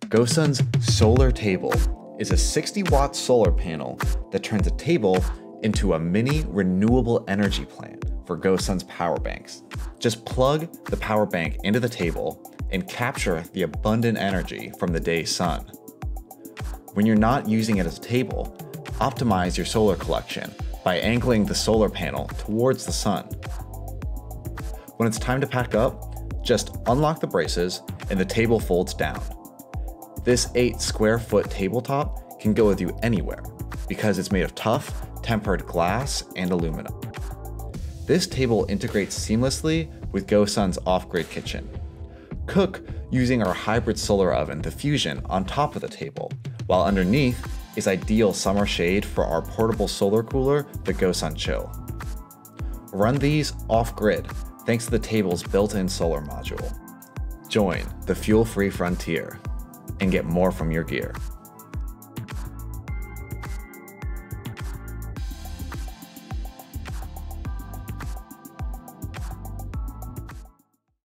GoSun's Solartable is a 60-watt solar panel that turns a table into a mini renewable energy plant for GoSun's PowerBanks. Just plug the PowerBank into the table and capture the abundant energy from the day's sun. When you're not using it as a table, optimize your solar collection by angling the solar panel towards the sun. When it's time to pack up, just unlock the braces and the table folds down. This 8-square-foot tabletop can go with you anywhere because it's made of tough, tempered glass and aluminum. This table integrates seamlessly with GoSun's off-grid kitchen. Cook using our hybrid solar oven, the Fusion, on top of the table, while underneath is ideal summer shade for our portable solar cooler, the GoSun Chill. Run these off-grid thanks to the table's built-in solar module. Join the fuel-free frontier and get more from your gear.